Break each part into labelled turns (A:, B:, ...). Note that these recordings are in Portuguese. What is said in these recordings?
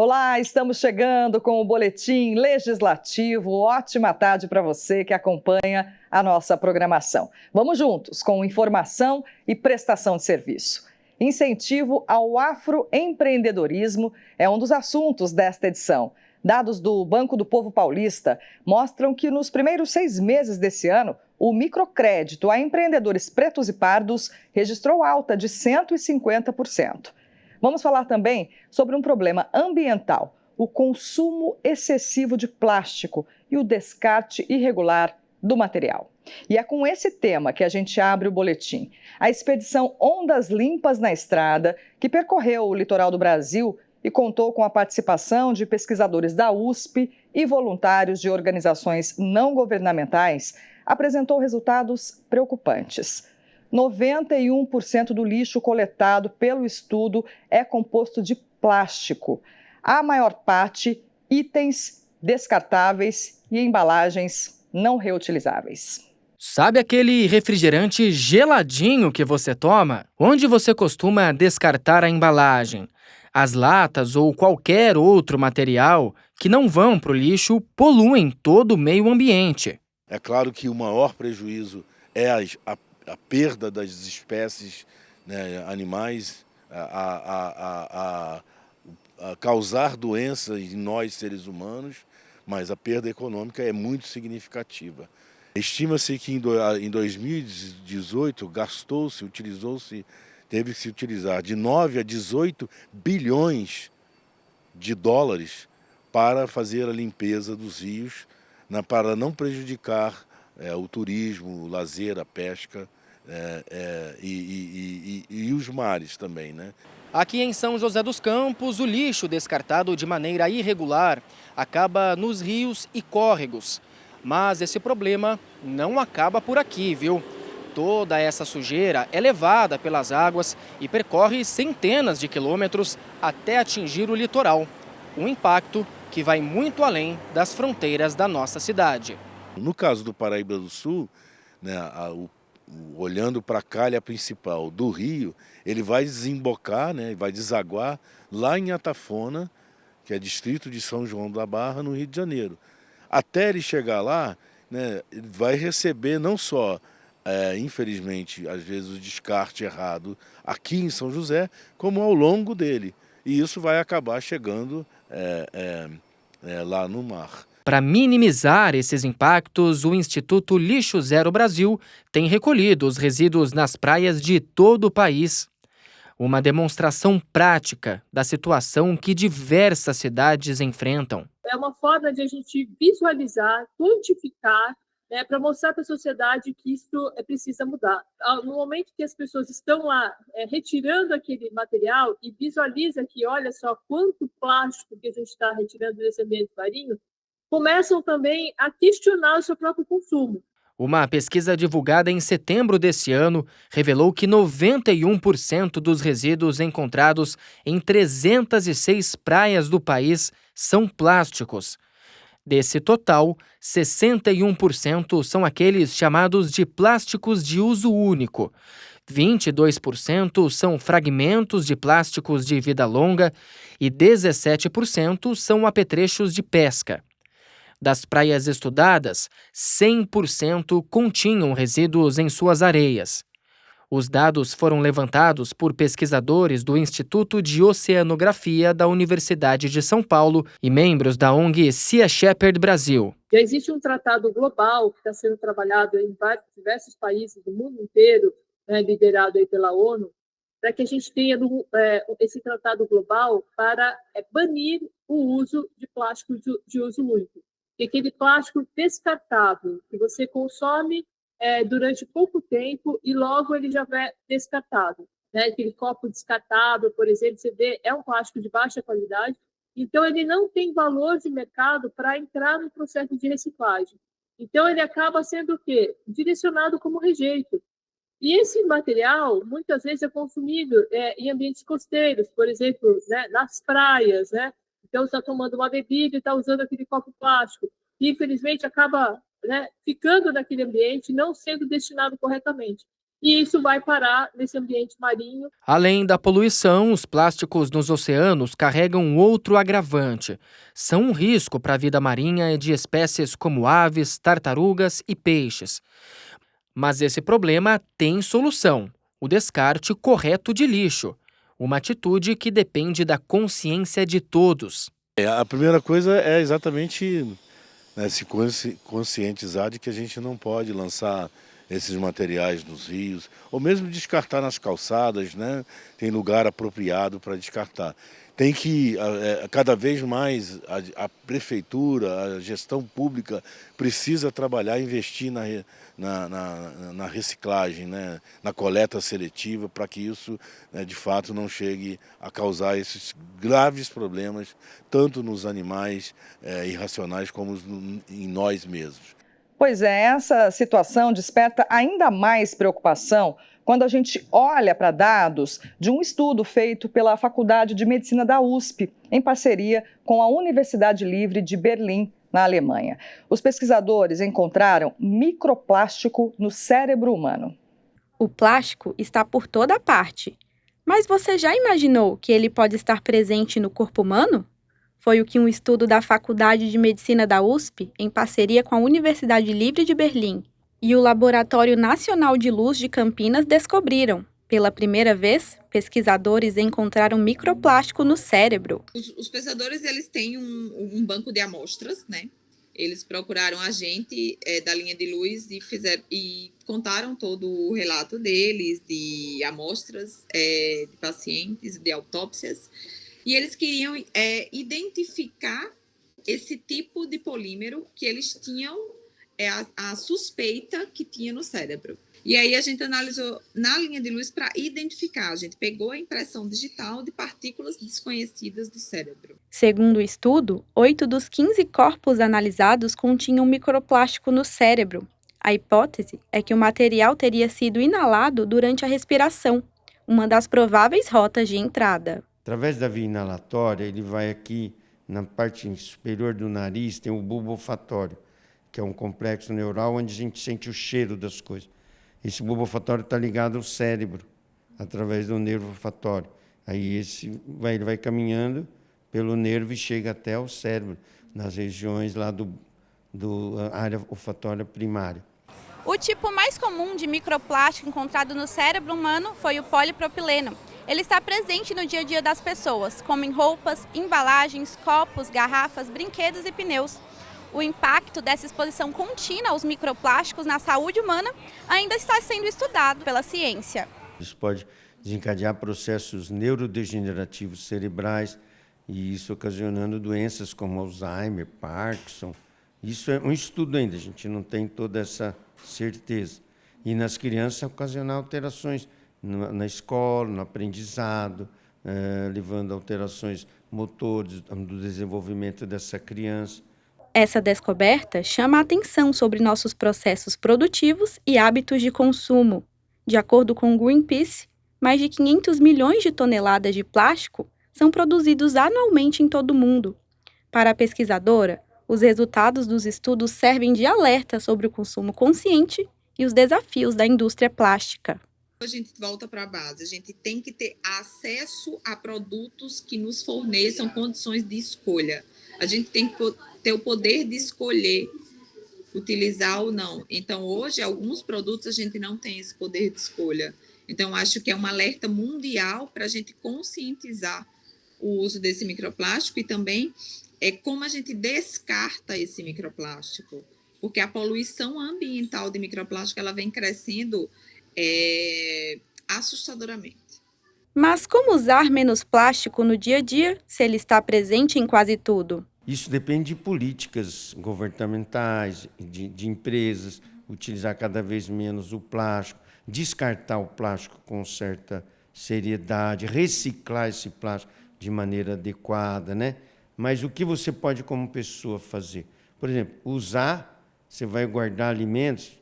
A: Olá, estamos chegando com o Boletim Legislativo. Ótima tarde para você que acompanha a nossa programação. Vamos juntos com informação e prestação de serviço. Incentivo ao afroempreendedorismo é um dos assuntos desta edição. Dados do Banco do Povo Paulista mostram que nos primeiros 6 meses desse ano, o microcrédito a empreendedores pretos e pardos registrou alta de 150%. Vamos falar também sobre um problema ambiental, o consumo excessivo de plástico e o descarte irregular do material. E é com esse tema que a gente abre o boletim. A expedição Ondas Limpas na Estrada, que percorreu o litoral do Brasil e contou com a participação de pesquisadores da USP e voluntários de organizações não governamentais, apresentou resultados preocupantes. 91% do lixo coletado pelo estudo é composto de plástico. A maior parte, itens descartáveis e embalagens não reutilizáveis.
B: Sabe aquele refrigerante geladinho que você toma? Onde você costuma descartar a embalagem? As latas ou qualquer outro material que não vão para o lixo poluem todo o meio ambiente.
C: É claro que o maior prejuízo é a perda das espécies, né, animais, a causar doenças em nós, seres humanos, mas a perda econômica é muito significativa. Estima-se que em 2018 teve que se utilizar de 9 a 18 bilhões de dólares para fazer a limpeza dos rios, para não prejudicar o turismo, o lazer, a pesca e os mares também, né?
B: Aqui em São José dos Campos, o lixo descartado de maneira irregular acaba nos rios e córregos. Mas esse problema não acaba por aqui, viu? Toda essa sujeira é levada pelas águas e percorre centenas de quilômetros até atingir o litoral. Um impacto que vai muito além das fronteiras da nossa cidade.
C: No caso do Paraíba do Sul, né, olhando para a calha principal do rio, ele vai desembocar, né, vai desaguar lá em Atafona, que é distrito de São João da Barra, no Rio de Janeiro. Até ele chegar lá, né, ele vai receber não só, infelizmente, às vezes o descarte errado aqui em São José, como ao longo dele. E isso vai acabar chegando lá no mar.
B: Para minimizar esses impactos, o Instituto Lixo Zero Brasil tem recolhido os resíduos nas praias de todo o país. Uma demonstração prática da situação que diversas cidades enfrentam.
D: É uma forma de a gente visualizar, quantificar, né, para mostrar para a sociedade que isso precisa mudar. No momento que as pessoas estão lá retirando aquele material e visualiza que, olha só, quanto plástico que a gente está retirando desse ambiente marinho, começam também a questionar o seu próprio consumo.
B: Uma pesquisa divulgada em setembro desse ano revelou que 91% dos resíduos encontrados em 306 praias do país são plásticos. Desse total, 61% são aqueles chamados de plásticos de uso único. 22% são fragmentos de plásticos de vida longa e 17% são apetrechos de pesca. Das praias estudadas, 100% continham resíduos em suas areias. Os dados foram levantados por pesquisadores do Instituto de Oceanografia da Universidade de São Paulo e membros da ONG Sea Shepherd Brasil.
D: Já existe um tratado global que está sendo trabalhado em diversos países do mundo inteiro, liderado aí pela ONU, para que a gente tenha esse tratado global para banir o uso de plástico de uso único. E aquele plástico descartável que você consome durante pouco tempo e logo ele já vai descartado. Né? Aquele copo descartável, por exemplo, você vê, é um plástico de baixa qualidade, então ele não tem valor de mercado para entrar no processo de reciclagem. Então ele acaba sendo o quê? Direcionado como rejeito. E esse material, muitas vezes, é consumido em ambientes costeiros, por exemplo, né, nas praias, né? Então, você está tomando uma bebida e está usando aquele copo plástico. E, infelizmente, acaba ficando naquele ambiente, não sendo destinado corretamente. e isso vai parar nesse ambiente marinho.
B: Além da poluição, os plásticos nos oceanos carregam outro agravante. São um risco para a vida marinha de espécies como aves, tartarugas e peixes. Mas esse problema tem solução: o descarte correto de lixo. Uma atitude que depende da consciência de todos.
C: A primeira coisa é exatamente, né, se conscientizar de que a gente não pode lançar esses materiais nos rios, ou mesmo descartar nas calçadas, né? Tem lugar apropriado para descartar. Tem que, cada vez mais, a prefeitura, a gestão pública precisa trabalhar, investir na reciclagem, né? Na coleta seletiva, para que isso, né, de fato, não chegue a causar esses graves problemas, tanto nos animais irracionais como em nós mesmos.
A: Pois é, essa situação desperta ainda mais preocupação quando a gente olha para dados de um estudo feito pela Faculdade de Medicina da USP, em parceria com a Universidade Livre de Berlim, na Alemanha. Os pesquisadores encontraram microplástico no cérebro humano.
E: O plástico está por toda parte. Mas você já imaginou que ele pode estar presente no corpo humano? Foi o que um estudo da Faculdade de Medicina da USP, em parceria com a Universidade Livre de Berlim, e o Laboratório Nacional de Luz de Campinas descobriram. Pela primeira vez, pesquisadores encontraram microplástico no cérebro.
F: Os pesquisadores, eles têm um banco de amostras, né? Eles procuraram a gente da linha de luz e contaram todo o relato deles, de amostras de pacientes, de autópsias. E eles queriam identificar esse tipo de polímero que eles tinham a suspeita que tinha no cérebro. E aí a gente analisou na linha de luz para identificar. A gente pegou a impressão digital de partículas desconhecidas do cérebro.
E: Segundo o estudo, 8 dos 15 corpos analisados continham microplástico no cérebro. A hipótese é que o material teria sido inalado durante a respiração, uma das prováveis rotas de entrada.
G: Através da via inalatória, ele vai aqui na parte superior do nariz, tem o bulbo olfatório, que é um complexo neural onde a gente sente o cheiro das coisas. Esse bulbo olfatório está ligado ao cérebro, através do nervo olfatório. Aí ele vai caminhando pelo nervo e chega até o cérebro, nas regiões lá do área olfatória primária.
H: O tipo mais comum de microplástico encontrado no cérebro humano foi o polipropileno. Ele está presente no dia a dia das pessoas, como em roupas, embalagens, copos, garrafas, brinquedos e pneus. O impacto dessa exposição contínua aos microplásticos na saúde humana ainda está sendo estudado pela ciência.
G: Isso pode desencadear processos neurodegenerativos cerebrais e isso ocasionando doenças como Alzheimer, Parkinson. Isso é um estudo ainda, a gente não tem toda essa certeza. E nas crianças ocasionar alterações na escola, no aprendizado, levando a alterações motores do desenvolvimento dessa criança.
E: Essa descoberta chama a atenção sobre nossos processos produtivos e hábitos de consumo. De acordo com o Greenpeace, mais de 500 milhões de toneladas de plástico são produzidos anualmente em todo o mundo. Para a pesquisadora, os resultados dos estudos servem de alerta sobre o consumo consciente e os desafios da indústria plástica.
F: A gente volta para a base, a gente tem que ter acesso a produtos que nos forneçam condições de escolha. A gente tem que ter o poder de escolher utilizar ou não. Então, hoje, alguns produtos a gente não tem esse poder de escolha. Então, acho que é um alerta mundial para a gente conscientizar o uso desse microplástico e também como a gente descarta esse microplástico. Porque a poluição ambiental de microplástico ela vem crescendo assustadoramente.
E: Mas como usar menos plástico no dia a dia, se ele está presente em quase tudo?
G: Isso depende de políticas governamentais, de empresas, utilizar cada vez menos o plástico, descartar o plástico com certa seriedade, reciclar esse plástico de maneira adequada, né? Mas o que você pode, como pessoa, fazer? Por exemplo, você vai guardar alimentos,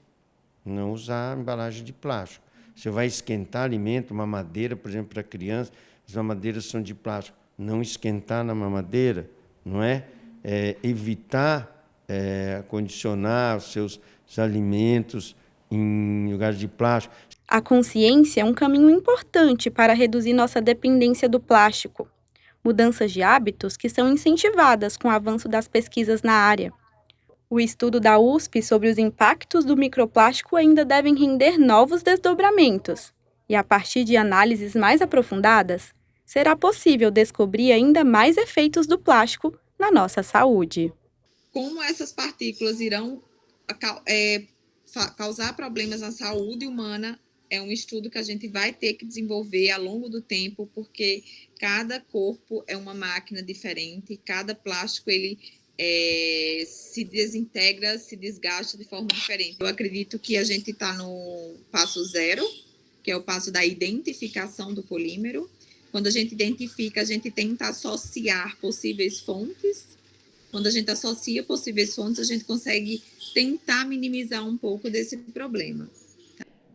G: não usar embalagem de plástico. Você vai esquentar alimento, mamadeira, por exemplo, para criança, as mamadeiras são de plástico. Não esquentar na mamadeira, não é? Evitar condicionar os seus alimentos em lugares de plástico.
E: A consciência é um caminho importante para reduzir nossa dependência do plástico. Mudanças de hábitos que são incentivadas com o avanço das pesquisas na área. O estudo da USP sobre os impactos do microplástico ainda devem render novos desdobramentos. E a partir de análises mais aprofundadas, será possível descobrir ainda mais efeitos do plástico na nossa saúde.
F: Como essas partículas irão causar problemas na saúde humana, é um estudo que a gente vai ter que desenvolver ao longo do tempo, porque cada corpo é uma máquina diferente, cada plástico ele se desintegra, se desgasta de forma diferente. Eu acredito que a gente está no passo 0, que é o passo da identificação do polímero. Quando a gente identifica, a gente tenta associar possíveis fontes. Quando a gente associa possíveis fontes, a gente consegue tentar minimizar um pouco desse problema.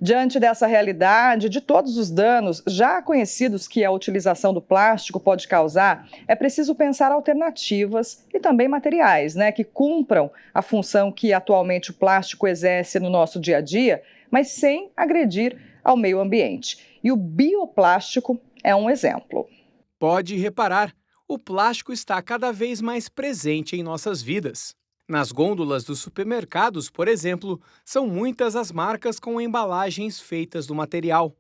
A: Diante dessa realidade, de todos os danos já conhecidos que a utilização do plástico pode causar, é preciso pensar alternativas e também materiais, que cumpram a função que atualmente o plástico exerce no nosso dia a dia, mas sem agredir ao meio ambiente. E o bioplástico é um exemplo.
I: Pode reparar, o plástico está cada vez mais presente em nossas vidas. Nas gôndolas dos supermercados, por exemplo, são muitas as marcas com embalagens feitas do material.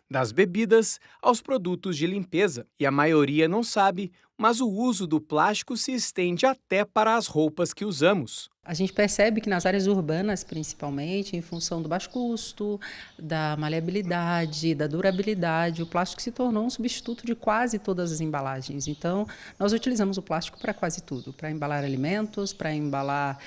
I: Das bebidas aos produtos de limpeza. E a maioria não sabe, mas o uso do plástico se estende até para as roupas que usamos.
J: A gente percebe que nas áreas urbanas, principalmente, em função do baixo custo, da maleabilidade, da durabilidade, o plástico se tornou um substituto de quase todas as embalagens. Então, nós utilizamos o plástico para quase tudo, para embalar alimentos, para embalar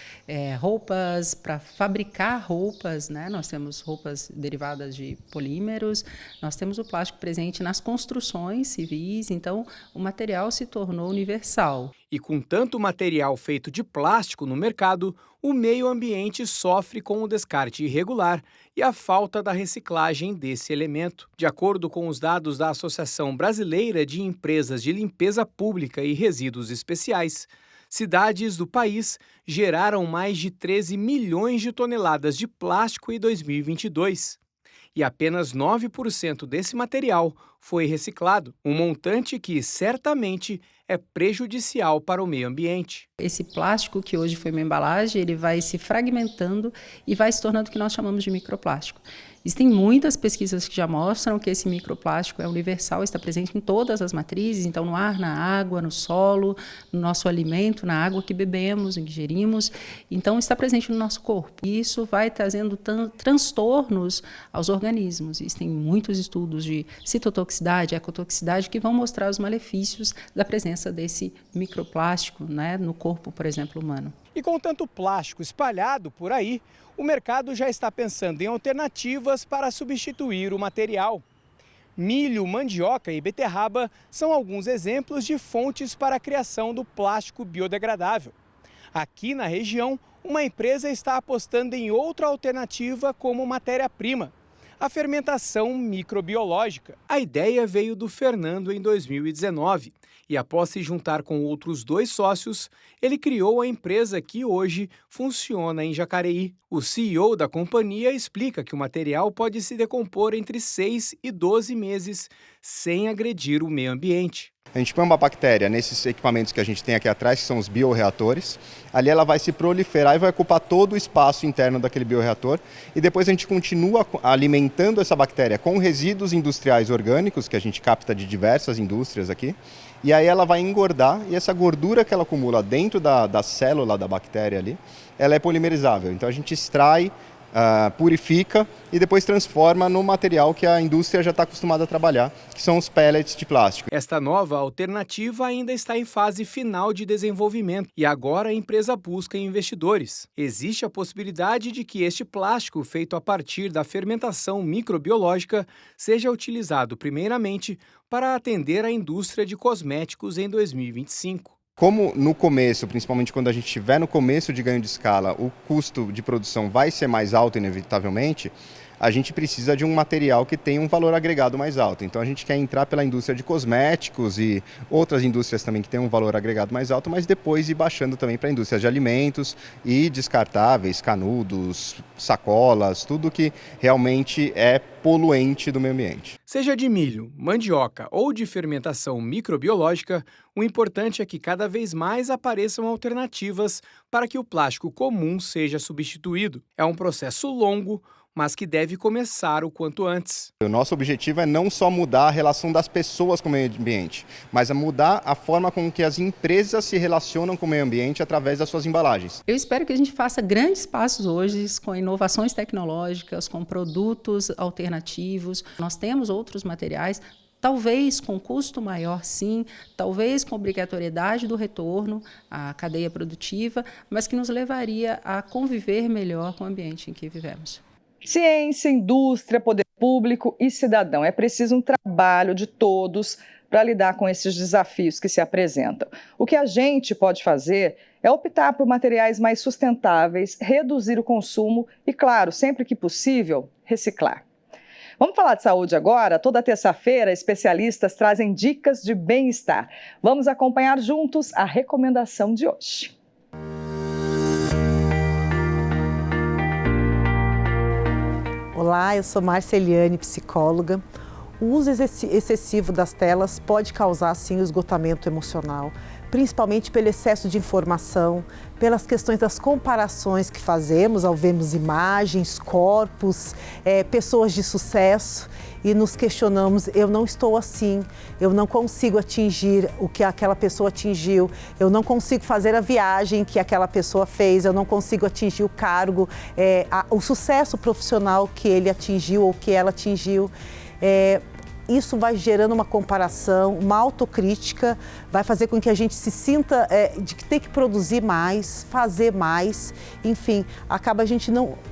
J: roupas, para fabricar roupas, Nós temos roupas derivadas de polímeros, nós temos o plástico presente nas construções civis, então o material se tornou universal.
I: E com tanto material feito de plástico no mercado, o meio ambiente sofre com o descarte irregular e a falta da reciclagem desse elemento. De acordo com os dados da Associação Brasileira de Empresas de Limpeza Pública e Resíduos Especiais, cidades do país geraram mais de 13 milhões de toneladas de plástico em 2022. E apenas 9% desse material foi reciclado, um montante que certamente é prejudicial para o meio ambiente.
J: Esse plástico que hoje foi uma embalagem, ele vai se fragmentando e vai se tornando o que nós chamamos de microplástico. Existem muitas pesquisas que já mostram que esse microplástico é universal, está presente em todas as matrizes, então no ar, na água, no solo, no nosso alimento, na água que bebemos, ingerimos, então está presente no nosso corpo. E isso vai trazendo transtornos aos organismos. Existem muitos estudos de citotoxicidade, ecotoxicidade, que vão mostrar os malefícios da presença desse microplástico, no corpo, por exemplo, humano.
I: E com tanto plástico espalhado por aí, o mercado já está pensando em alternativas para substituir o material. Milho, mandioca e beterraba são alguns exemplos de fontes para a criação do plástico biodegradável. Aqui na região, uma empresa está apostando em outra alternativa como matéria-prima: a fermentação microbiológica. A ideia veio do Fernando em 2019 e, após se juntar com outros 2 sócios, ele criou a empresa que hoje funciona em Jacareí. O CEO da companhia explica que o material pode se decompor entre 6 e 12 meses sem agredir o meio ambiente.
K: A gente põe uma bactéria nesses equipamentos que a gente tem aqui atrás, que são os bioreatores. Ali ela vai se proliferar e vai ocupar todo o espaço interno daquele bioreator. E depois a gente continua alimentando essa bactéria com resíduos industriais orgânicos, que a gente capta de diversas indústrias aqui. E aí ela vai engordar, e essa gordura que ela acumula dentro da célula da bactéria ali, ela é polimerizável. Então a gente extrai, purifica e depois transforma no material que a indústria já está acostumada a trabalhar, que são os pellets de plástico.
I: Esta nova alternativa ainda está em fase final de desenvolvimento e agora a empresa busca investidores. Existe a possibilidade de que este plástico, feito a partir da fermentação microbiológica, seja utilizado primeiramente para atender a indústria de cosméticos em 2025.
K: Como no começo, principalmente quando a gente estiver no começo de ganho de escala, o custo de produção vai ser mais alto inevitavelmente, a gente precisa de um material que tenha um valor agregado mais alto. Então a gente quer entrar pela indústria de cosméticos e outras indústrias também que têm um valor agregado mais alto, mas depois ir baixando também para a indústria de alimentos e descartáveis, canudos, sacolas, tudo que realmente é poluente do meio ambiente.
I: Seja de milho, mandioca ou de fermentação microbiológica, o importante é que cada vez mais apareçam alternativas para que o plástico comum seja substituído. É um processo longo, mas que deve começar o quanto antes.
K: O nosso objetivo é não só mudar a relação das pessoas com o meio ambiente, mas a mudar a forma com que as empresas se relacionam com o meio ambiente através das suas embalagens.
J: Eu espero que a gente faça grandes passos hoje com inovações tecnológicas, com produtos alternativos. Nós temos outros materiais, talvez com custo maior, sim, talvez com obrigatoriedade do retorno à cadeia produtiva, mas que nos levaria a conviver melhor com o ambiente em que vivemos.
A: Ciência, indústria, poder público e cidadão. É preciso um trabalho de todos para lidar com esses desafios que se apresentam. O que a gente pode fazer é optar por materiais mais sustentáveis, reduzir o consumo e, claro, sempre que possível, reciclar. Vamos falar de saúde agora? Toda terça-feira, especialistas trazem dicas de bem-estar. Vamos acompanhar juntos a recomendação de hoje.
L: Olá, eu sou Marceliane, psicóloga. O uso excessivo das telas pode causar, sim, o esgotamento emocional, principalmente pelo excesso de informação, pelas questões das comparações que fazemos ao vermos imagens, corpos, pessoas de sucesso e nos questionamos, eu não estou assim, eu não consigo atingir o que aquela pessoa atingiu, eu não consigo fazer a viagem que aquela pessoa fez, eu não consigo atingir o cargo, o sucesso profissional que ele atingiu ou que ela atingiu. Isso vai gerando uma comparação, uma autocrítica, vai fazer com que a gente se sinta de que tem que produzir mais, fazer mais, enfim, acaba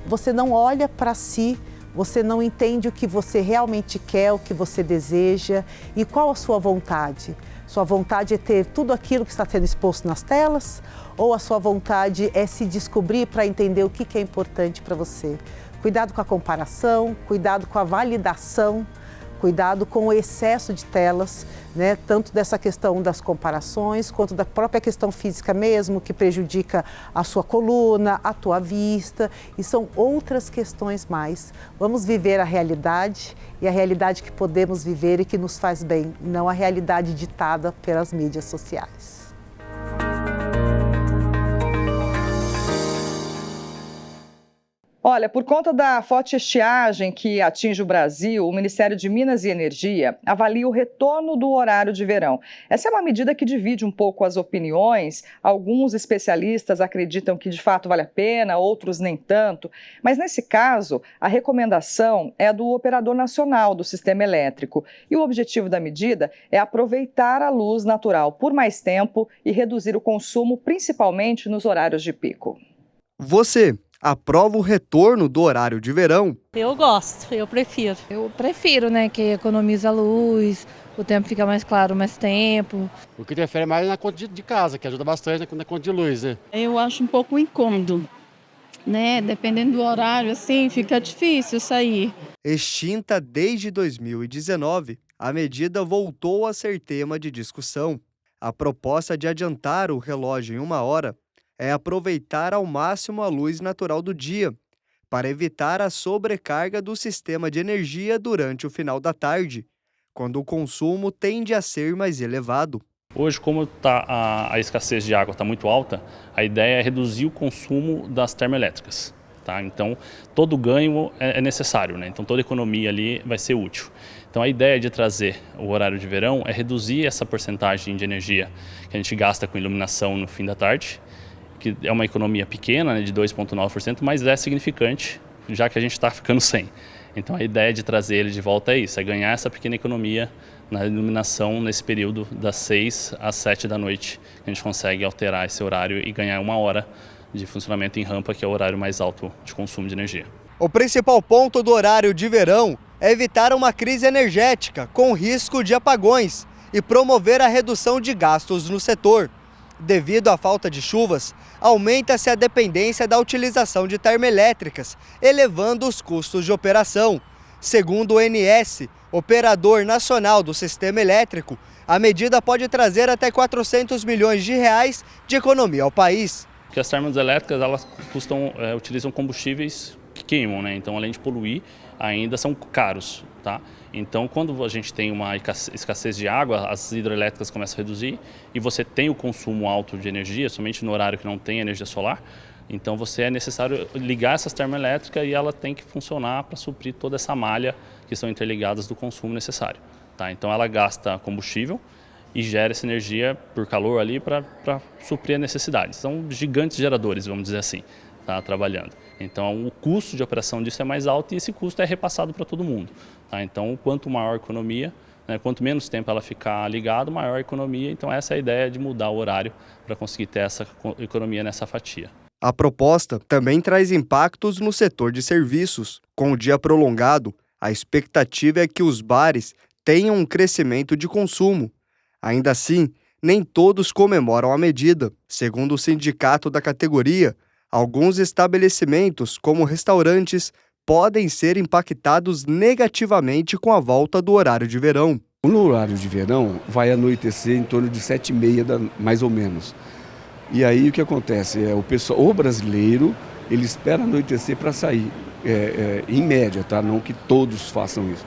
L: você não olha para si, você não entende o que você realmente quer, o que você deseja e qual a sua vontade. Sua vontade é ter tudo aquilo que está sendo exposto nas telas ou a sua vontade é se descobrir para entender o que é importante para você? Cuidado com a comparação, cuidado com a validação, cuidado com o excesso de telas, né? Tanto dessa questão das comparações, quanto da própria questão física mesmo, que prejudica a sua coluna, a tua vista, e são outras questões mais. Vamos viver a realidade e a realidade que podemos viver e que nos faz bem, não a realidade ditada pelas mídias sociais.
A: Olha, por conta da forte estiagem que atinge o Brasil, o Ministério de Minas e Energia avalia o retorno do horário de verão. Essa é uma medida que divide um pouco as opiniões. Alguns especialistas acreditam que de fato vale a pena, outros nem tanto. Mas nesse caso, a recomendação é do operador nacional do sistema elétrico. E o objetivo da medida é aproveitar a luz natural por mais tempo e reduzir o consumo, principalmente nos horários de pico.
M: Você aprova o retorno do horário de verão?
N: Eu gosto, eu prefiro.
O: Eu prefiro, né, que economiza luz, o tempo fica mais claro, mais tempo.
P: O que interfere mais na conta de casa, que ajuda bastante na conta de luz, né?
Q: Eu acho um pouco incômodo, né? Dependendo do horário, assim, fica difícil sair.
M: Extinta desde 2019, a medida voltou a ser tema de discussão. A proposta de adiantar o relógio em 1 hora é aproveitar ao máximo a luz natural do dia, para evitar a sobrecarga do sistema de energia durante o final da tarde, quando o consumo tende a ser mais elevado.
R: Hoje, como a escassez de água está muito alta, a ideia é reduzir o consumo das termoelétricas. Tá? Então, todo ganho é necessário, né? Então toda economia ali vai ser útil. Então a ideia de trazer o horário de verão é reduzir essa porcentagem de energia que a gente gasta com iluminação no fim da tarde, que é uma economia pequena, né, de 2,9%, mas é significante, já que a gente está ficando sem. Então a ideia de trazer ele de volta é isso, é ganhar essa pequena economia na iluminação nesse período das 6 às 7 da noite. A gente consegue alterar esse horário e ganhar 1 hora de funcionamento em rampa, que é o horário mais alto de consumo de energia.
M: O principal ponto do horário de verão é evitar uma crise energética com risco de apagões e promover a redução de gastos no setor. Devido à falta de chuvas, aumenta-se a dependência da utilização de termoelétricas, elevando os custos de operação. Segundo o ONS, operador nacional do sistema elétrico, a medida pode trazer até 400 milhões de reais de economia ao país.
R: Porque as termoelétricas elas utilizam combustíveis que queimam, né? Então, além de poluir, ainda são caros, tá? Então, quando a gente tem uma escassez de água, as hidrelétricas começam a reduzir e você tem o consumo alto de energia, somente no horário que não tem energia solar. Então, é necessário ligar essas termoelétricas e ela tem que funcionar para suprir toda essa malha que são interligadas do consumo necessário, tá? Então, ela gasta combustível e gera essa energia por calor ali para suprir a necessidade. São gigantes geradores, vamos dizer assim, tá, trabalhando. Então, o custo de operação disso é mais alto e esse custo é repassado para todo mundo. Tá? Então, quanto maior a economia, né, quanto menos tempo ela ficar ligada, maior a economia. Então, essa é a ideia de mudar o horário para conseguir ter essa economia nessa fatia.
M: A proposta também traz impactos no setor de serviços. Com o dia prolongado, a expectativa é que os bares tenham um crescimento de consumo. Ainda assim, nem todos comemoram a medida. Segundo o sindicato da categoria, alguns estabelecimentos, como restaurantes, podem ser impactados negativamente com a volta do horário de verão.
S: No horário de verão, vai anoitecer em torno de 7h30, mais ou menos. E aí o que acontece? O brasileiro, ele espera anoitecer para sair, em média, tá? Não que todos façam isso.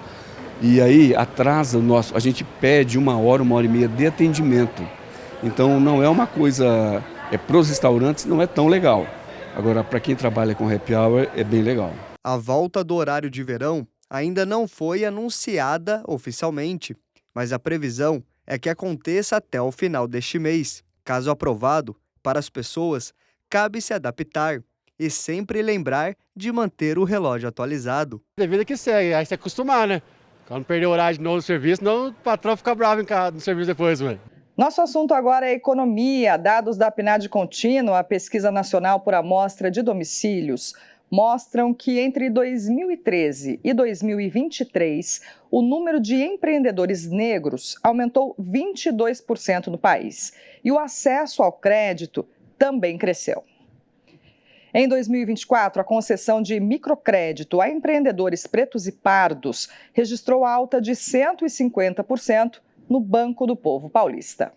S: E aí atrasa a gente pede 1h e meia de atendimento. Então não é uma coisa, para os restaurantes não é tão legal. Agora, para quem trabalha com happy hour, é bem legal.
M: A volta do horário de verão ainda não foi anunciada oficialmente, mas a previsão é que aconteça até o final deste mês. Caso aprovado, para as pessoas, cabe se adaptar e sempre lembrar de manter o relógio atualizado.
P: É vida que segue, aí se acostumar, né? Quando perder o horário de novo no serviço, senão o patrão fica bravo no serviço depois, velho.
A: Nosso assunto agora é economia. Dados da PNAD Contínua, a Pesquisa Nacional por Amostra de Domicílios, mostram que entre 2013 e 2023, o número de empreendedores negros aumentou 22% no país e o acesso ao crédito também cresceu. Em 2024, a concessão de microcrédito a empreendedores pretos e pardos registrou alta de 150% no Banco do Povo Paulista.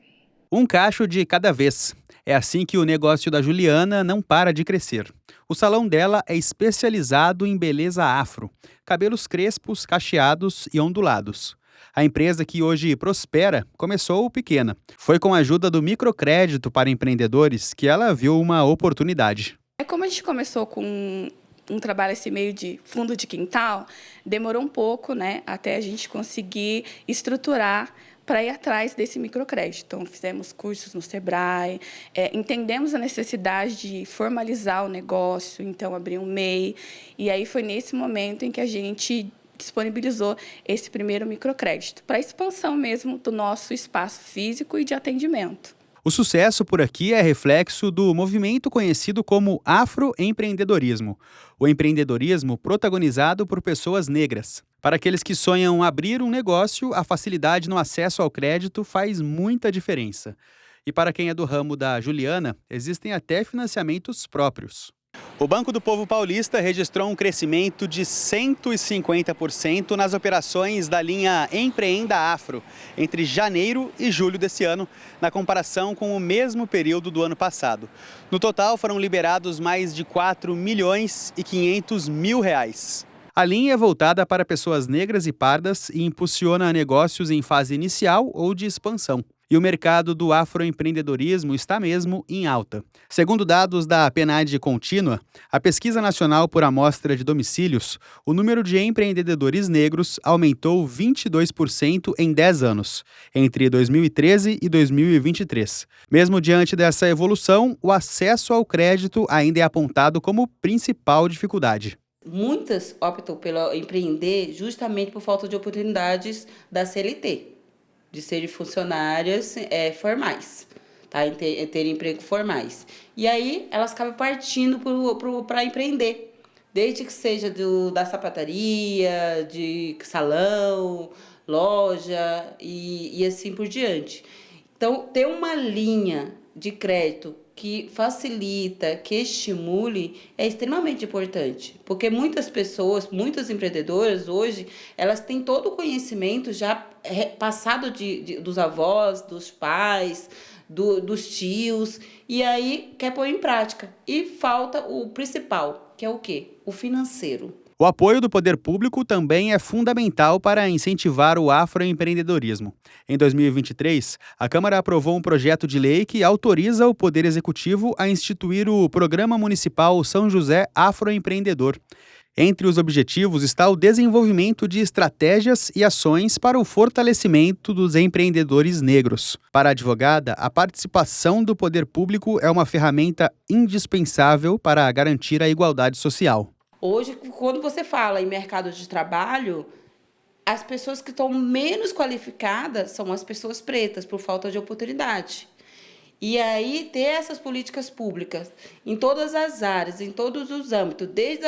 T: Um cacho de cada vez. É assim que o negócio da Juliana não para de crescer. O salão dela é especializado em beleza afro, cabelos crespos, cacheados e ondulados. A empresa que hoje prospera começou pequena. Foi com a ajuda do microcrédito para empreendedores que ela viu uma oportunidade.
U: Como a gente começou com um trabalho assim meio de fundo de quintal, demorou um pouco, né, até a gente conseguir estruturar para ir atrás desse microcrédito. Então, fizemos cursos no Sebrae, entendemos a necessidade de formalizar o negócio, então abrir um MEI, e aí foi nesse momento em que a gente disponibilizou esse primeiro microcrédito, para a expansão mesmo do nosso espaço físico e de atendimento.
T: O sucesso por aqui é reflexo do movimento conhecido como afroempreendedorismo, o empreendedorismo protagonizado por pessoas negras. Para aqueles que sonham abrir um negócio, a facilidade no acesso ao crédito faz muita diferença. E para quem é do ramo da Juliana, existem até financiamentos próprios. O Banco do Povo Paulista registrou um crescimento de 150% nas operações da linha Empreenda Afro entre janeiro e julho desse ano, na comparação com o mesmo período do ano passado. No total, foram liberados mais de R$ 4.500.000. A linha é voltada para pessoas negras e pardas e impulsiona negócios em fase inicial ou de expansão. E o mercado do afroempreendedorismo está mesmo em alta. Segundo dados da PNAD Contínua, a Pesquisa Nacional por Amostra de Domicílios, o número de empreendedores negros aumentou 22% em 10 anos, entre 2013 e 2023. Mesmo diante dessa evolução, o acesso ao crédito ainda é apontado como principal dificuldade.
V: Muitas optam pelo empreender justamente por falta de oportunidades da CLT. De serem funcionárias formais, tá? Terem emprego formais. E aí elas acabam partindo para empreender, desde que seja da sapataria, de salão, loja e assim por diante. Então, ter uma linha de crédito que facilita, que estimule, é extremamente importante. Porque muitas pessoas, muitas empreendedoras hoje, elas têm todo o conhecimento já passado dos avós, dos pais, dos tios, e aí quer pôr em prática. E falta o principal, que é o quê? O financeiro.
T: O apoio do poder público também é fundamental para incentivar o afroempreendedorismo. Em 2023, a Câmara aprovou um projeto de lei que autoriza o Poder Executivo a instituir o Programa Municipal São José Afroempreendedor. Entre os objetivos está o desenvolvimento de estratégias e ações para o fortalecimento dos empreendedores negros. Para a advogada, a participação do poder público é uma ferramenta indispensável para garantir a igualdade social.
V: Hoje, quando você fala em mercado de trabalho, as pessoas que estão menos qualificadas são as pessoas pretas, por falta de oportunidade. E aí, ter essas políticas públicas em todas as áreas, em todos os âmbitos, desde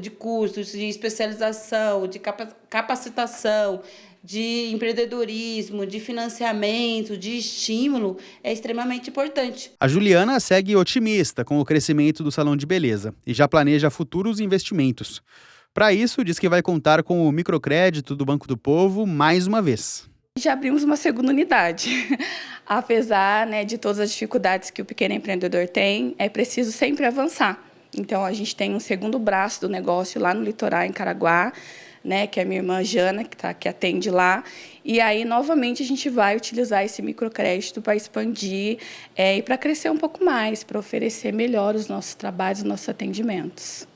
V: de cursos, de especialização, de capacitação, de empreendedorismo, de financiamento, de estímulo, é extremamente importante.
T: A Juliana segue otimista com o crescimento do salão de beleza e já planeja futuros investimentos. Para isso, diz que vai contar com o microcrédito do Banco do Povo mais uma vez.
U: Já abrimos uma segunda unidade. Apesar, de todas as dificuldades que o pequeno empreendedor tem, é preciso sempre avançar. Então, a gente tem um segundo braço do negócio lá no litoral, em Caraguá, que é a minha irmã Jana, que atende lá. E aí, novamente, a gente vai utilizar esse microcrédito para expandir e para crescer um pouco mais, para oferecer melhor os nossos trabalhos, os nossos atendimentos.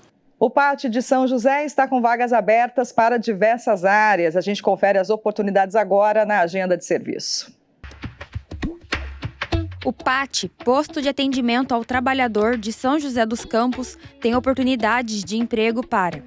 A: O PAT de São José está com vagas abertas para diversas áreas. A gente confere as oportunidades agora na agenda de serviço.
B: O PAT, Posto de Atendimento ao Trabalhador de São José dos Campos, tem oportunidades de emprego para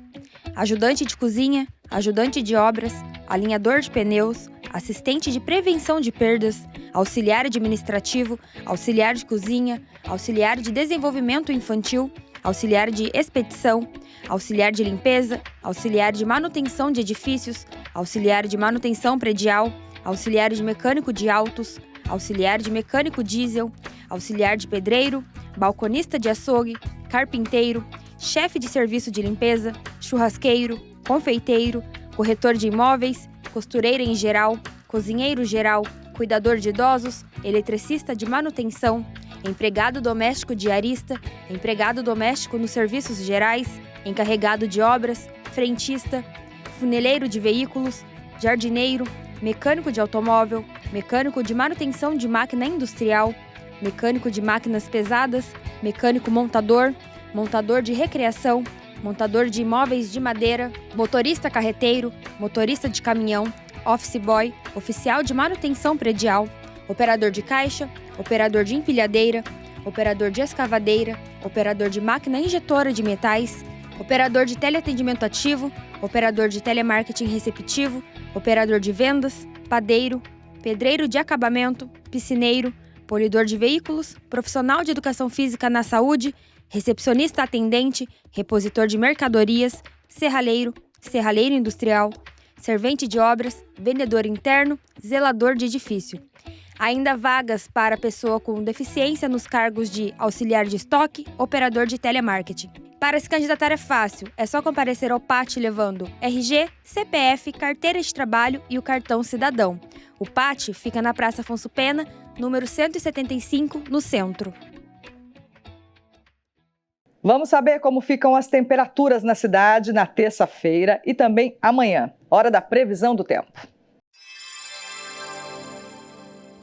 B: ajudante de cozinha, ajudante de obras, alinhador de pneus, assistente de prevenção de perdas, auxiliar administrativo, auxiliar de cozinha, auxiliar de desenvolvimento infantil, auxiliar de expedição, auxiliar de limpeza, auxiliar de manutenção de edifícios, auxiliar de manutenção predial, auxiliar de mecânico de autos, auxiliar de mecânico diesel, auxiliar de pedreiro, balconista de açougue, carpinteiro, chefe de serviço de limpeza, churrasqueiro, confeiteiro, corretor de imóveis, costureira em geral, cozinheiro geral, cuidador de idosos, eletricista de manutenção, empregado doméstico diarista, empregado doméstico nos serviços gerais, encarregado de obras, frentista, funeleiro de veículos, jardineiro, mecânico de automóvel, mecânico de manutenção de máquina industrial, mecânico de máquinas pesadas, mecânico montador, montador de recreação, montador de imóveis de madeira, motorista carreteiro, motorista de caminhão, office boy, oficial de manutenção predial, operador de caixa, operador de empilhadeira, operador de escavadeira, operador de máquina injetora de metais, operador de teleatendimento ativo, operador de telemarketing receptivo, operador de vendas, padeiro, pedreiro de acabamento, piscineiro, polidor de veículos, profissional de educação física na saúde, recepcionista atendente, repositor de mercadorias, serralheiro, serralheiro industrial, servente de obras, vendedor interno, zelador de edifício. Ainda vagas para pessoa com deficiência nos cargos de auxiliar de estoque, operador de telemarketing. Para se candidatar é fácil, é só comparecer ao PAT levando RG, CPF, carteira de trabalho e o cartão cidadão. O PAT fica na Praça Afonso Pena, número 175, no centro.
A: Vamos saber como ficam as temperaturas na cidade na terça-feira e também amanhã. Hora da previsão do tempo.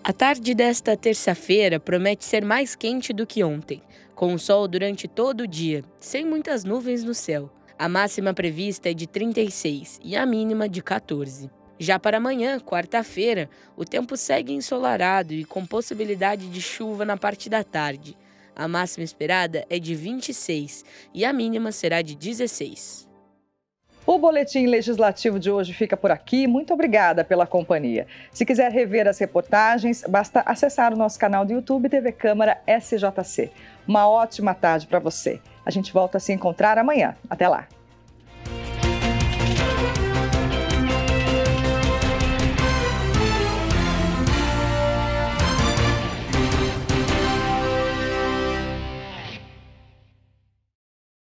D: A tarde desta terça-feira promete ser mais quente do que ontem, com o sol durante todo o dia, sem muitas nuvens no céu. A máxima prevista é de 36 e a mínima de 14. Já para amanhã, quarta-feira, o tempo segue ensolarado e com possibilidade de chuva na parte da tarde. A máxima esperada é de 26 e a mínima será de 16.
A: O Boletim Legislativo de hoje fica por aqui. Muito obrigada pela companhia. Se quiser rever as reportagens, basta acessar o nosso canal do YouTube TV Câmara SJC. Uma ótima tarde para você. A gente volta a se encontrar amanhã. Até lá.